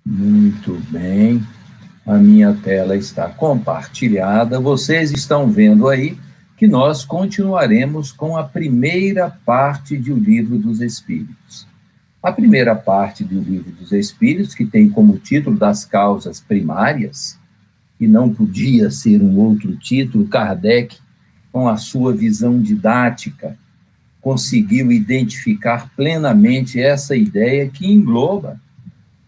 Muito bem, a minha tela está compartilhada. Vocês estão vendo aí que nós continuaremos com a primeira parte do Livro dos Espíritos. A primeira parte do Livro dos Espíritos, que tem como título Das Causas Primárias, e não podia ser um outro título, Kardec, com a sua visão didática, conseguiu identificar plenamente essa ideia que engloba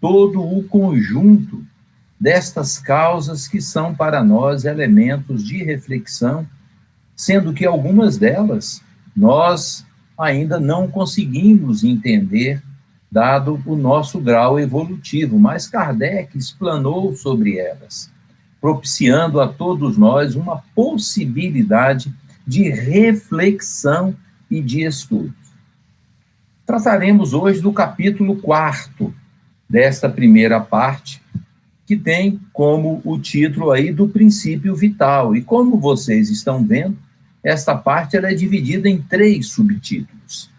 todo o conjunto destas causas que são para nós elementos de reflexão, sendo que algumas delas nós ainda não conseguimos entender, dado o nosso grau evolutivo, mas Kardec explanou sobre elas, propiciando a todos nós uma possibilidade de reflexão e de estudo. Trataremos hoje do capítulo 4 desta primeira parte, que tem como o título aí do princípio vital. E como vocês estão vendo, esta parte ela é dividida em 3 subtítulos: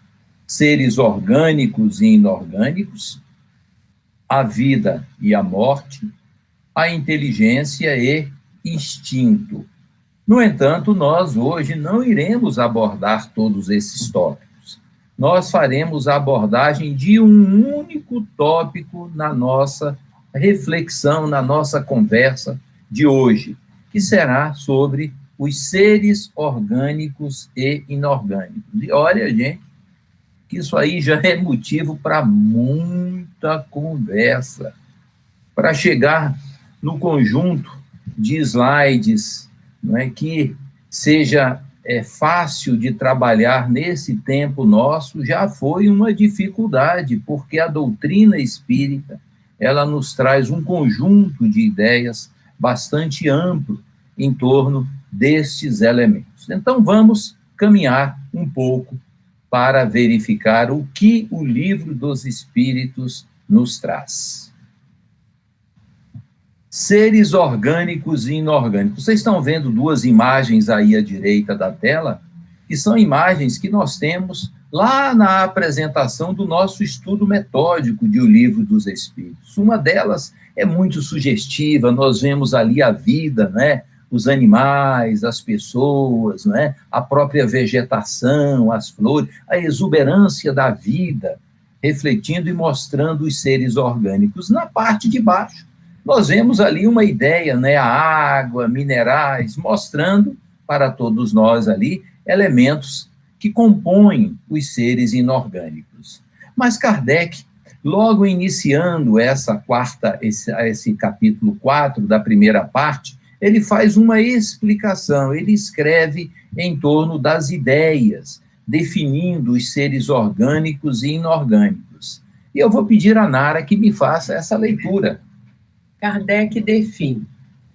seres orgânicos e inorgânicos, a vida e a morte, a inteligência e instinto. No entanto, nós hoje não iremos abordar todos esses tópicos. Nós faremos a abordagem de um único tópico na nossa reflexão, na nossa conversa de hoje, que será sobre os seres orgânicos e inorgânicos. E olha, gente, que isso aí já é motivo para muita conversa, para chegar no conjunto de slides, não é, que seja fácil de trabalhar nesse tempo nosso, já foi uma dificuldade, porque a doutrina espírita, ela nos traz um conjunto de ideias bastante amplo em torno destes elementos. Então, vamos caminhar um pouco para verificar o que o Livro dos Espíritos nos traz. Seres orgânicos e inorgânicos. Vocês estão vendo 2 imagens aí à direita da tela, que são imagens que nós temos lá na apresentação do nosso estudo metódico de O Livro dos Espíritos. Uma delas é muito sugestiva, nós vemos ali a vida, né? Os animais, as pessoas, né? A própria vegetação, as flores, a exuberância da vida, refletindo e mostrando os seres orgânicos. Na parte de baixo, nós vemos ali uma ideia, né? A água, minerais, mostrando para todos nós ali elementos que compõem os seres inorgânicos. Mas Kardec, logo iniciando esse capítulo 4 da primeira parte, ele faz uma explicação, ele escreve em torno das ideias, definindo os seres orgânicos e inorgânicos. E eu vou pedir a Nara que me faça essa leitura. Kardec define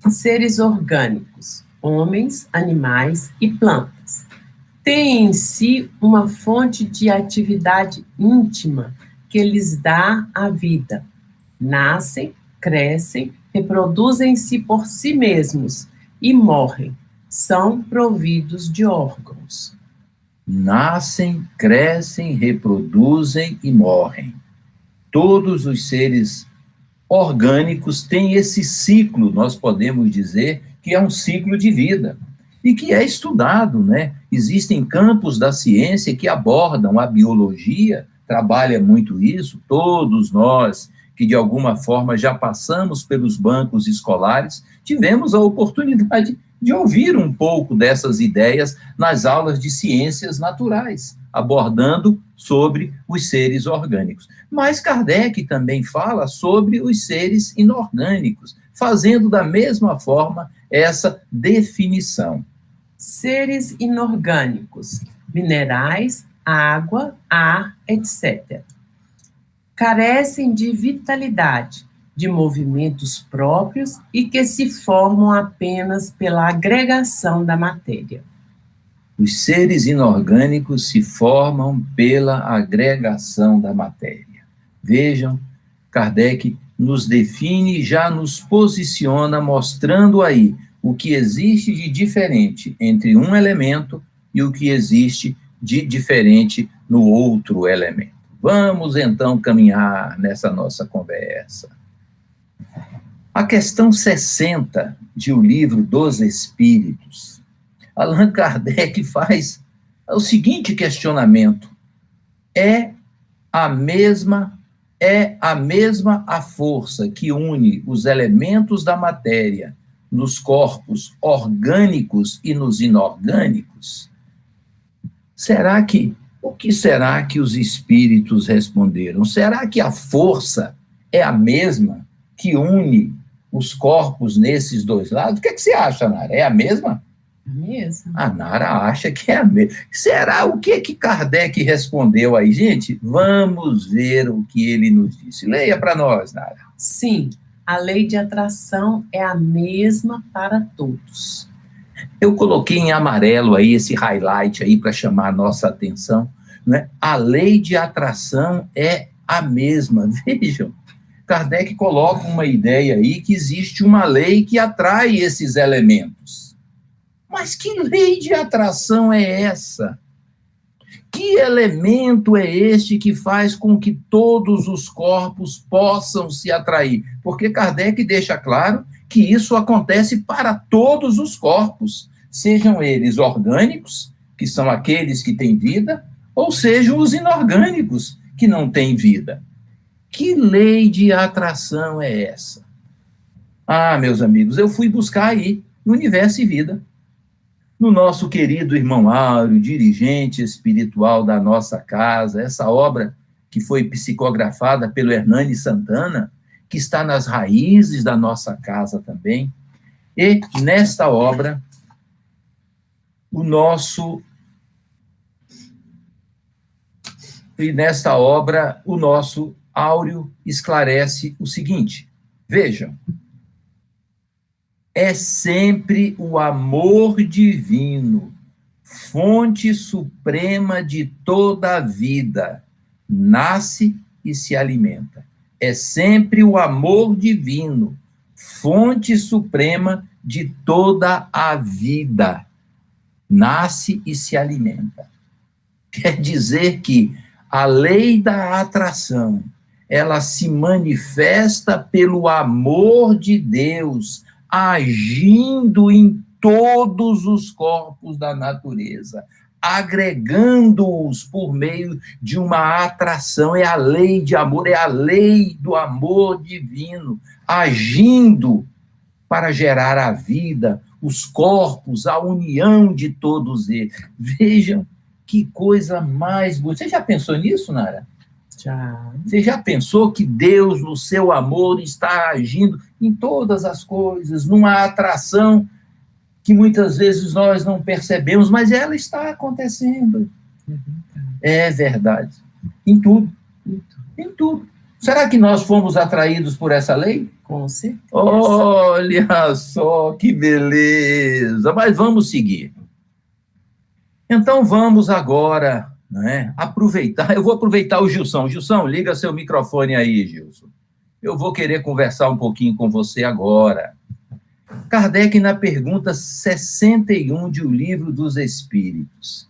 seres orgânicos, homens, animais e plantas. Têm em si uma fonte de atividade íntima que lhes dá a vida. Nascem, crescem, reproduzem-se por si mesmos e morrem. São providos de órgãos. Nascem, crescem, reproduzem e morrem. Todos os seres orgânicos têm esse ciclo, nós podemos dizer, que é um ciclo de vida, e que é estudado, né? Existem campos da ciência que abordam a biologia, trabalha muito isso, todos nós que de alguma forma já passamos pelos bancos escolares, tivemos a oportunidade de ouvir um pouco dessas ideias nas aulas de ciências naturais, abordando sobre os seres orgânicos. Mas Kardec também fala sobre os seres inorgânicos, fazendo da mesma forma essa definição. Seres inorgânicos, minerais, água, ar, etc. Carecem de vitalidade, de movimentos próprios e que se formam apenas pela agregação da matéria. Os seres inorgânicos se formam pela agregação da matéria. Vejam, Kardec nos define e já nos posiciona, mostrando aí o que existe de diferente entre um elemento e o que existe de diferente no outro elemento. Vamos, então, caminhar nessa nossa conversa. A questão 60 de O Livro dos Espíritos, Allan Kardec faz o seguinte questionamento: é a mesma a força que une os elementos da matéria nos corpos orgânicos e nos inorgânicos? O que será que os espíritos responderam? Será que a força é a mesma que une os corpos nesses dois lados? O que você acha, Nara? É a mesma? Mesmo. A Nara acha que é a mesma. Será? O que Kardec respondeu aí? Gente, vamos ver o que ele nos disse. Leia para nós, Nara. Sim, a lei de atração é a mesma para todos. Eu coloquei em amarelo aí esse highlight aí para chamar a nossa atenção, né? A lei de atração é a mesma. Vejam, Kardec coloca uma ideia aí que existe uma lei que atrai esses elementos. Mas que lei de atração é essa? Que elemento é este que faz com que todos os corpos possam se atrair? Porque Kardec deixa claro que isso acontece para todos os corpos, sejam eles orgânicos, que são aqueles que têm vida, ou sejam os inorgânicos, que não têm vida. Que lei de atração é essa? Ah, meus amigos, eu fui buscar aí, no Universo e Vida, no nosso querido irmão Áureo, dirigente espiritual da nossa casa, essa obra que foi psicografada pelo Hernani Santana, que está nas raízes da nossa casa também. E nesta obra, o nosso Áureo esclarece o seguinte: vejam, é sempre o amor divino, fonte suprema de toda a vida, nasce e se alimenta. É sempre o amor divino, fonte suprema de toda a vida, nasce e se alimenta. Quer dizer que a lei da atração, ela se manifesta pelo amor de Deus, agindo em todos os corpos da natureza, agregando-os por meio de uma atração. É a lei de amor, é a lei do amor divino, agindo para gerar a vida, os corpos, a união de todos eles. Vejam que coisa mais bonita. Você já pensou nisso, Nara? Já. Você já pensou que Deus, no seu amor, está agindo em todas as coisas, numa atração que muitas vezes nós não percebemos, mas ela está acontecendo. É verdade. Em tudo. Em tudo. Será que nós fomos atraídos por essa lei? Com certeza. Olha só que beleza. Mas vamos seguir. Então vamos agora, né, aproveitar. Eu vou aproveitar o Gilson. Gilson, liga seu microfone aí, Gilson. Eu vou querer conversar um pouquinho com você agora. Kardec, na pergunta 61 de O Livro dos Espíritos,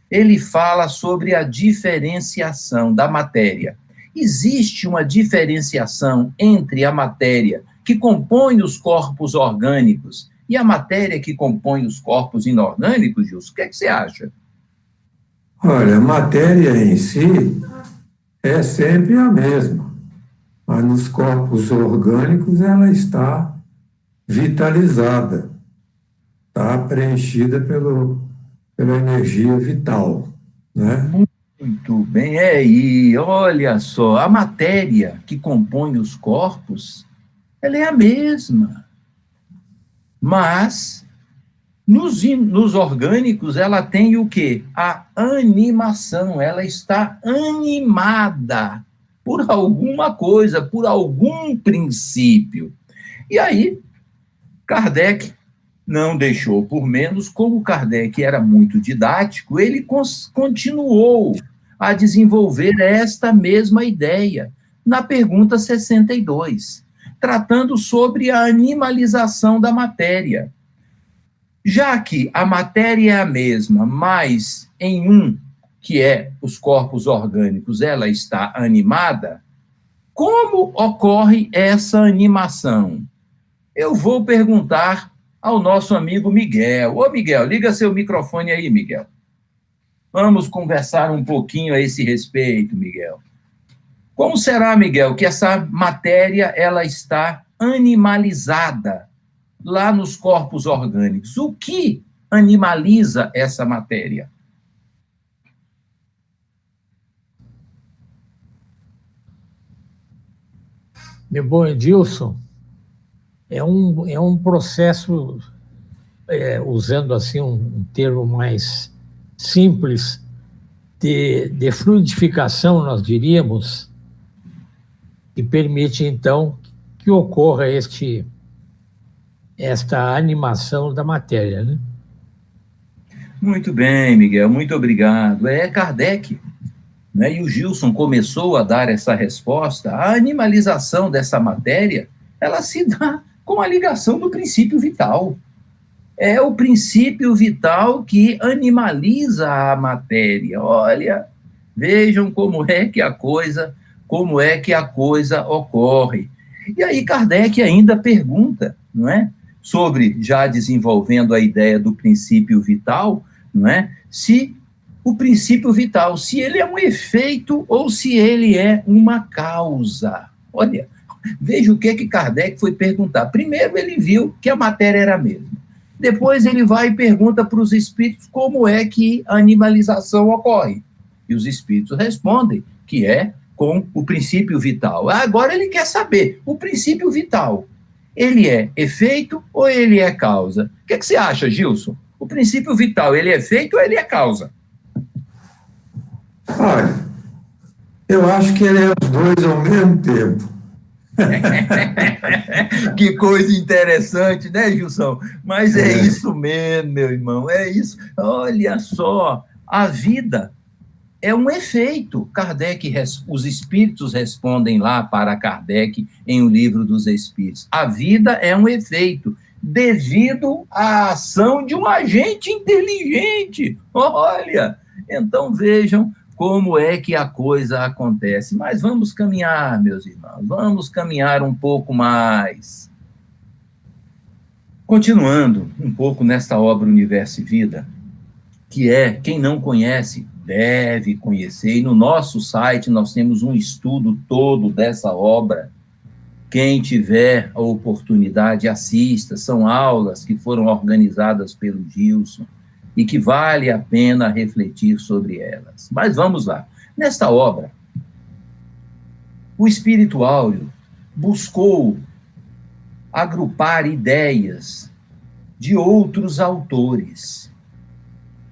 ele fala sobre a diferenciação da matéria. Existe uma diferenciação entre a matéria que compõe os corpos orgânicos e a matéria que compõe os corpos inorgânicos, Gilson? O que é que você acha? Olha, a matéria em si é sempre a mesma, mas nos corpos orgânicos ela está vitalizada, está preenchida pela energia vital, né? Muito bem, aí, olha só, a matéria que compõe os corpos, ela é a mesma, mas nos orgânicos ela tem o quê? A animação, ela está animada por alguma coisa, por algum princípio. E aí, Kardec não deixou por menos, como Kardec era muito didático, ele continuou a desenvolver esta mesma ideia na pergunta 62, tratando sobre a animalização da matéria. Já que a matéria é a mesma, mas em um, que é os corpos orgânicos, ela está animada, como ocorre essa animação? eu vou perguntar ao nosso amigo Miguel. Ô, Miguel, liga seu microfone aí, Miguel. Vamos conversar um pouquinho a esse respeito, Miguel. Como será, Miguel, que essa matéria ela está animalizada lá nos corpos orgânicos? O que animaliza essa matéria? Meu bom Edilson, é um processo, usando assim um termo mais simples, de fluidificação, nós diríamos, que permite, então, que ocorra esta animação da matéria, né? Muito bem, Miguel, muito obrigado. É Kardec, né? E o Gilson começou a dar essa resposta. A animalização dessa matéria, ela se dá com a ligação do princípio vital. É o princípio vital que animaliza a matéria. Olha, vejam como é que a coisa ocorre. E aí Kardec ainda pergunta, não é? Sobre, já desenvolvendo a ideia do princípio vital, não é? Se o princípio vital, se ele é um efeito ou se ele é uma causa. Olha, veja o que Kardec foi perguntar. Primeiro ele viu que a matéria era a mesma. Depois ele vai e pergunta para os espíritos como é que a animalização ocorre. E os espíritos respondem que é com o princípio vital. Agora ele quer saber, o princípio vital, ele é efeito ou ele é causa? O que você acha, Gilson? O princípio vital, ele é efeito ou ele é causa? Olha, eu acho que ele é os dois ao mesmo tempo. Que coisa interessante, né, Gilson? Mas é isso mesmo, meu irmão, é isso. Olha só, a vida é um efeito. Os espíritos respondem lá para Kardec em O Livro dos Espíritos. A vida é um efeito devido à ação de um agente inteligente. Olha, então vejam como é que a coisa acontece. Mas vamos caminhar, meus irmãos, vamos caminhar um pouco mais. Continuando um pouco nesta obra Universo e Vida, que quem não conhece, deve conhecer, e no nosso site nós temos um estudo todo dessa obra. Quem tiver a oportunidade, assista, são aulas que foram organizadas pelo Gilson, e que vale a pena refletir sobre elas. Mas vamos lá. Nesta obra, o Espírito Áureo buscou agrupar ideias de outros autores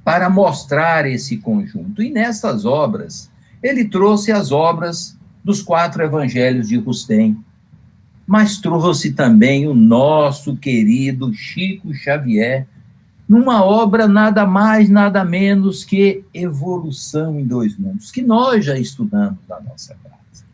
para mostrar esse conjunto. E nessas obras, ele trouxe as obras dos 4 evangelhos de Rustem, mas trouxe também o nosso querido Chico Xavier, numa obra nada mais, nada menos que Evolução em Dois Mundos, que nós já estudamos na nossa casa.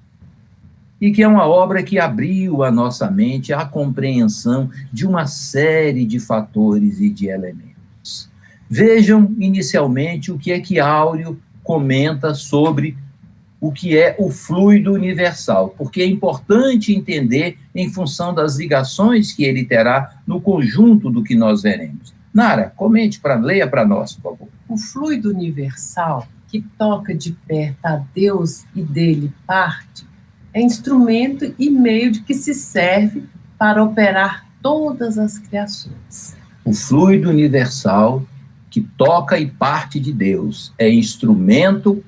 E que é uma obra que abriu a nossa mente à compreensão de uma série de fatores e de elementos. Vejam, inicialmente, o que Áureo comenta sobre o que é o fluido universal, porque é importante entender em função das ligações que ele terá no conjunto do que nós veremos. Nara, leia para nós, por favor. O fluido universal, que toca de perto a Deus e dele parte, é instrumento e meio de que se serve para operar todas as criações. O fluido universal, que toca e parte de Deus, é instrumento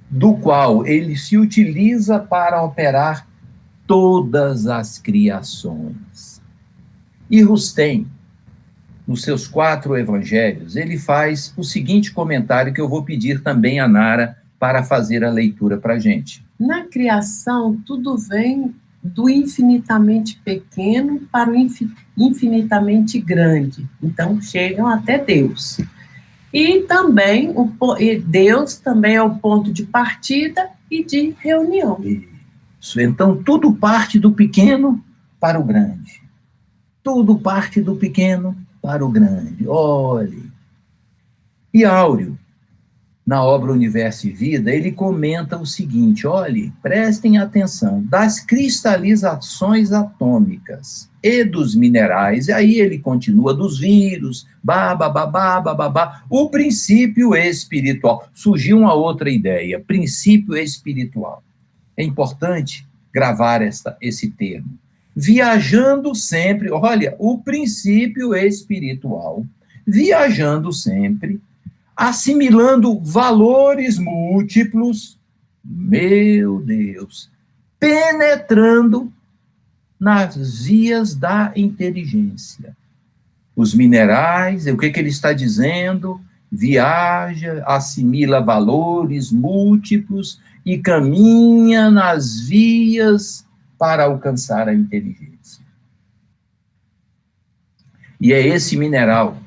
do qual ele se utiliza para operar todas as criações. E Rustem, nos seus 4 evangelhos, ele faz o seguinte comentário que eu vou pedir também a Nara para fazer a leitura para a gente. Na criação, tudo vem do infinitamente pequeno para o infinitamente grande. Então, chegam até Deus. E também, Deus também é o ponto de partida e de reunião. Isso, então, tudo parte do pequeno para o grande. Tudo parte do pequeno para o grande. Olhe. E Áureo, na obra Universo e Vida, ele comenta o seguinte, olhe, prestem atenção, das cristalizações atômicas e dos minerais, e aí ele continua, dos vírus, o princípio espiritual. Surgiu uma outra ideia, princípio espiritual. É importante gravar esse termo. Viajando sempre, olha, o princípio espiritual, viajando sempre, assimilando valores múltiplos, meu Deus, penetrando nas vias da inteligência. Os minerais, o que ele está dizendo? Viaja, assimila valores múltiplos e caminha nas vias para alcançar a inteligência. E é esse mineral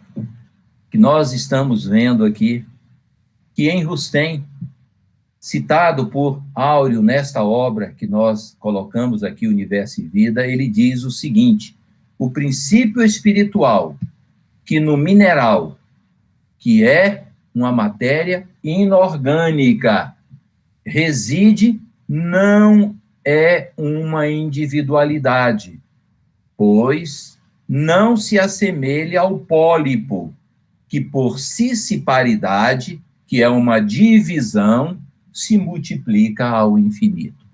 que nós estamos vendo aqui, que em Rustem, citado por Áureo nesta obra que nós colocamos aqui, Universo e Vida, ele diz o seguinte, o princípio espiritual que no mineral, que é uma matéria inorgânica, reside, não é uma individualidade, pois não se assemelha ao pólipo, que por cisparidade, que é uma divisão, se multiplica ao infinito.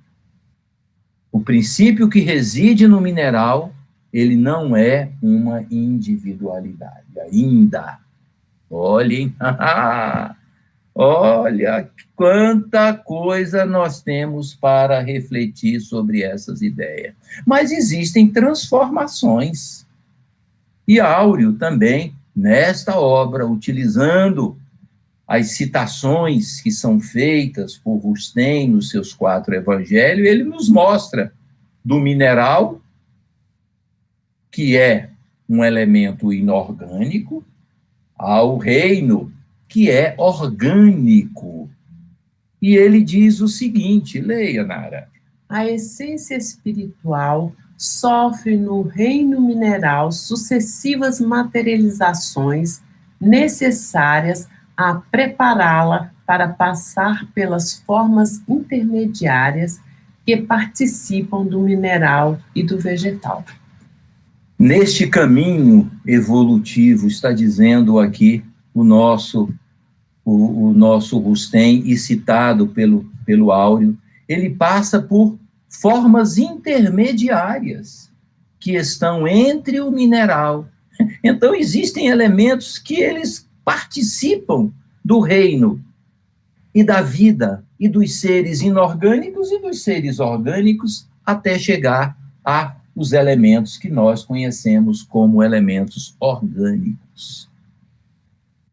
O princípio que reside no mineral, ele não é uma individualidade, ainda. Olhem, olha quanta coisa nós temos para refletir sobre essas ideias. Mas existem transformações. E Áureo também, nesta obra, utilizando as citações que são feitas por Rustem nos seus 4 evangelhos, ele nos mostra do mineral, que é um elemento inorgânico, ao reino, que é orgânico. E ele diz o seguinte, leia, Nara. A essência espiritual sofre no reino mineral sucessivas materializações necessárias a prepará-la para passar pelas formas intermediárias que participam do mineral e do vegetal. Neste caminho evolutivo, está dizendo aqui o nosso Rustem, e citado pelo Áureo, ele passa por formas intermediárias que estão entre o mineral. Então, existem elementos que eles participam do reino e da vida e dos seres inorgânicos e dos seres orgânicos até chegar aos elementos que nós conhecemos como elementos orgânicos.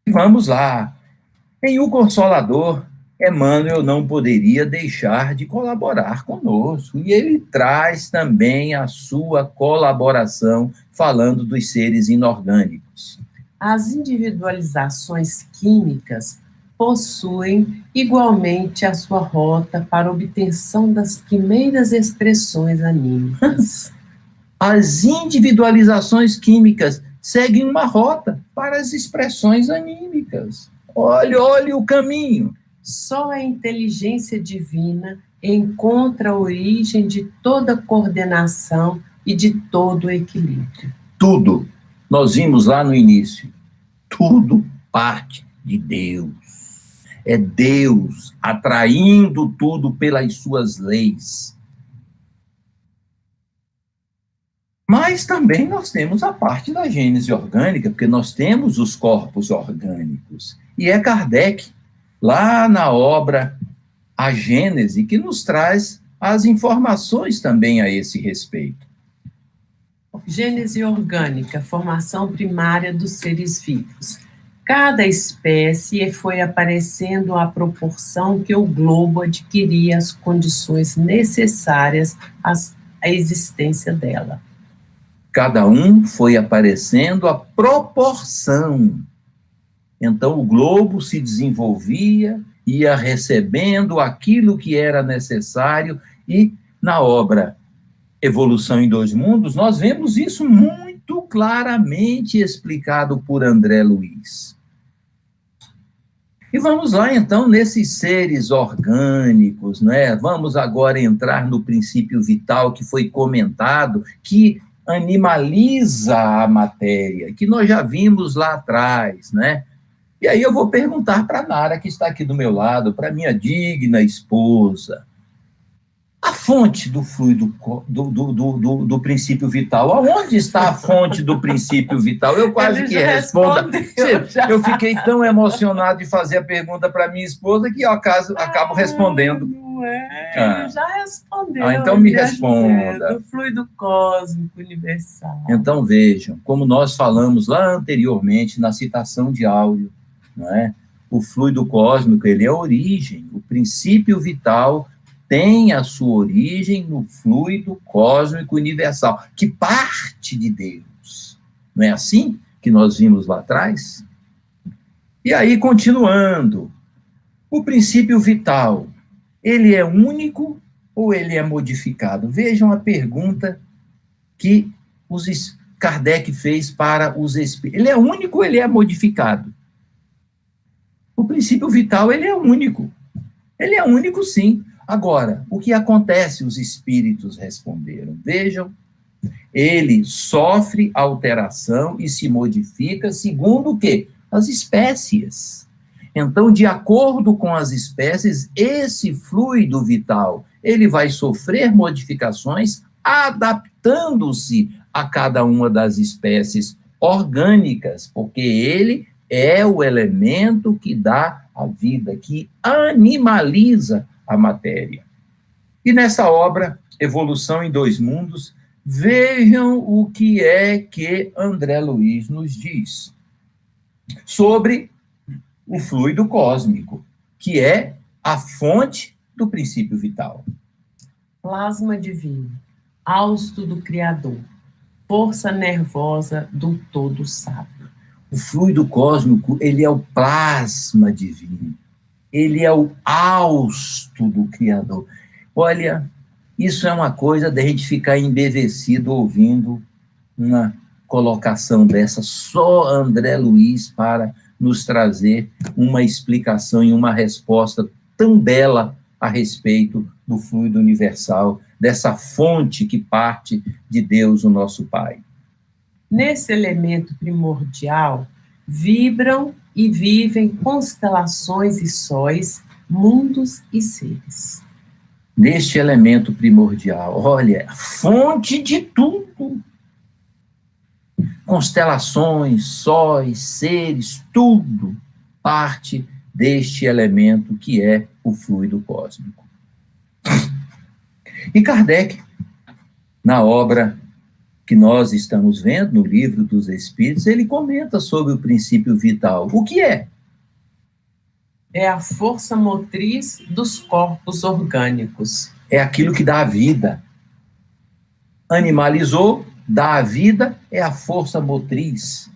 Vamos lá. Em O Consolador, Emmanuel não poderia deixar de colaborar conosco, e ele traz também a sua colaboração falando dos seres inorgânicos. As individualizações químicas possuem igualmente a sua rota para obtenção das primeiras expressões anímicas. As individualizações químicas seguem uma rota para as expressões anímicas. Olhe o caminho. Só a inteligência divina encontra a origem de toda coordenação e de todo equilíbrio. Tudo, nós vimos lá no início, tudo parte de Deus. É Deus atraindo tudo pelas suas leis. Mas também nós temos a parte da gênese orgânica, porque nós temos os corpos orgânicos. E é Kardec, lá na obra A Gênese, que nos traz as informações também a esse respeito. Gênese orgânica, formação primária dos seres vivos. Cada espécie foi aparecendo à proporção que o globo adquiria as condições necessárias à existência dela. Cada um foi aparecendo à proporção. Então, o globo se desenvolvia, ia recebendo aquilo que era necessário, e na obra Evolução em Dois Mundos, nós vemos isso muito claramente explicado por André Luiz. E vamos lá, então, nesses seres orgânicos, né? Vamos agora entrar no princípio vital que foi comentado, que animaliza a matéria, que nós já vimos lá atrás, né? E aí eu vou perguntar para a Nara, que está aqui do meu lado, para minha digna esposa, a fonte do fluido, do princípio vital. Aonde está a fonte do princípio vital? Eu quase que respondo. Eu fiquei tão emocionado de fazer a pergunta para minha esposa que eu acabo respondendo. Não é? Ele já respondeu. Então me responda. Do fluido cósmico universal. Então vejam, como nós falamos lá anteriormente na citação de áudio, não é? O fluido cósmico, ele é a origem, o princípio vital tem a sua origem no fluido cósmico universal, que parte de Deus. Não é assim que nós vimos lá atrás? E aí, continuando, o princípio vital, ele é único ou ele é modificado? Vejam a pergunta que Kardec fez para os espíritos. Ele é único ou ele é modificado? O princípio vital, ele é único. Ele é único, sim. Agora, o que acontece? Os espíritos responderam. Vejam, ele sofre alteração e se modifica segundo o quê? As espécies. Então, de acordo com as espécies, esse fluido vital, ele vai sofrer modificações adaptando-se a cada uma das espécies orgânicas, porque ele é o elemento que dá a vida, que animaliza a matéria. E nessa obra, Evolução em Dois Mundos, vejam o que é que André Luiz nos diz sobre o fluido cósmico, que é a fonte do princípio vital. Plasma divino, hausto do Criador, força nervosa do todo sábio. O fluido cósmico, ele é o plasma divino. Ele é o hausto do Criador. Olha, isso é uma coisa da gente ficar embevecido ouvindo uma colocação dessa. Só André Luiz para nos trazer uma explicação e uma resposta tão bela a respeito do fluido universal, dessa fonte que parte de Deus, o nosso Pai. Nesse elemento primordial, vibram e vivem constelações e sóis, mundos e seres. Neste elemento primordial, olha, fonte de tudo. Constelações, sóis, seres, tudo parte deste elemento que é o fluido cósmico. E Kardec, na obra que nós estamos vendo, no Livro dos Espíritos, ele comenta sobre o princípio vital. O que é? É a força motriz dos corpos orgânicos. É aquilo que dá a vida. Animalizou, dá a vida, é a força motriz.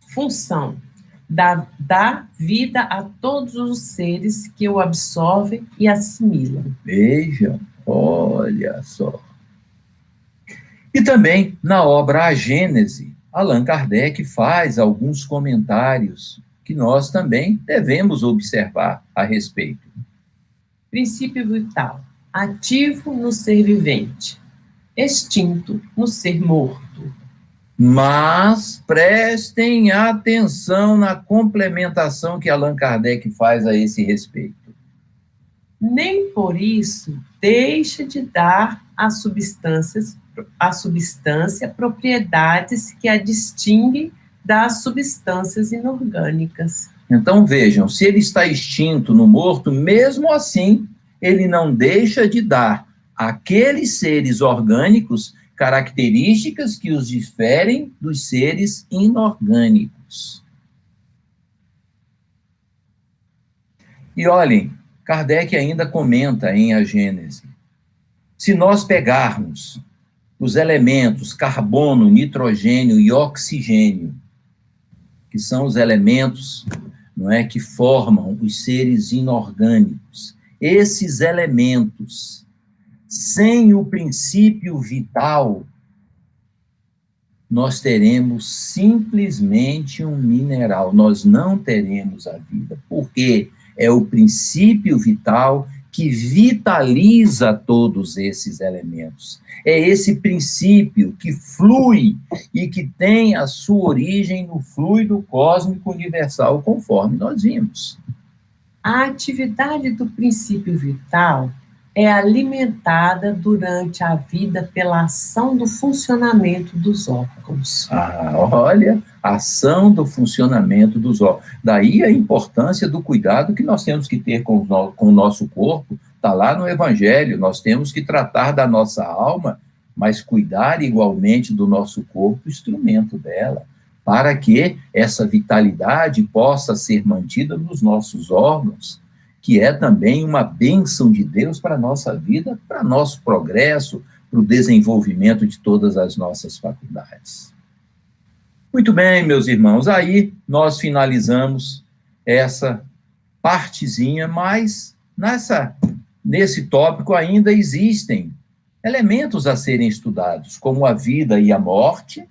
Função: dá vida a todos os seres que o absorvem e assimilam. Vejam, olha só. E também, na obra A Gênese, Allan Kardec faz alguns comentários que nós também devemos observar a respeito. Princípio vital: ativo no ser vivente, extinto no ser morto. Mas prestem atenção na complementação que Allan Kardec faz a esse respeito. Nem por isso deixa de dar às substância propriedades que a distinguem das substâncias inorgânicas. Então vejam, se ele está extinto no morto, mesmo assim, ele não deixa de dar àqueles seres orgânicos características que os diferem dos seres inorgânicos. E olhem, Kardec ainda comenta em A Gênese, se nós pegarmos os elementos carbono, nitrogênio e oxigênio, que são os elementos, não é, que formam os seres inorgânicos, esses elementos, sem o princípio vital, nós teremos simplesmente um mineral, nós não teremos a vida, porque é o princípio vital que vitaliza todos esses elementos. É esse princípio que flui e que tem a sua origem no fluido cósmico universal, conforme nós vimos. A atividade do princípio vital é alimentada durante a vida pela ação do funcionamento dos órgãos. Olha, a ação do funcionamento dos órgãos. Daí a importância do cuidado que nós temos que ter com o nosso corpo, está lá no Evangelho, nós temos que tratar da nossa alma, mas cuidar igualmente do nosso corpo, instrumento dela, para que essa vitalidade possa ser mantida nos nossos órgãos, que é também uma bênção de Deus para a nossa vida, para nosso progresso, para o desenvolvimento de todas as nossas faculdades. Muito bem, meus irmãos, aí nós finalizamos essa partezinha, mas nesse tópico ainda existem elementos a serem estudados, como a vida e a morte,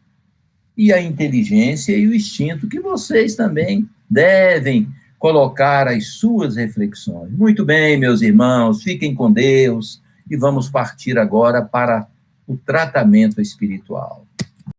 e a inteligência e o instinto, que vocês também devem colocar as suas reflexões. Muito bem, meus irmãos, fiquem com Deus e vamos partir agora para o tratamento espiritual.